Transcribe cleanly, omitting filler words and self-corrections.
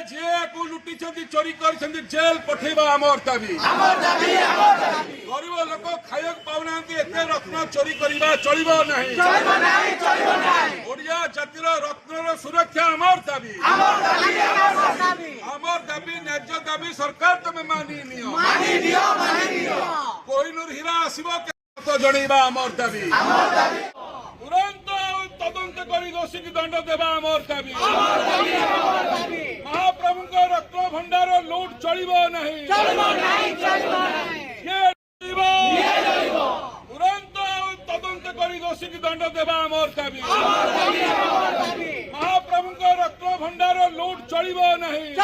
झील लुटी चोरी कर जेल पठेबा आमर दाबी गरीब लोक खाइबा पाऊना रत्न चोरी करवा चलो ओडिया जातिर रत्नर सुरक्षा आमर दाबी न्याय दाबी सरकार तुम मानि कोहिनूर हीरा आसब जनइबा आमर दाबी तुरंत तदंत कर दोषी की दंड देवा आमर दाबी महाप्रभु रत्न भंडार लुट चलो नहीं तुरंत तदंत कर दोषी की दंड देवा आमर दाबी महाप्रभु रत्न भंडार लुट चलो नहीं।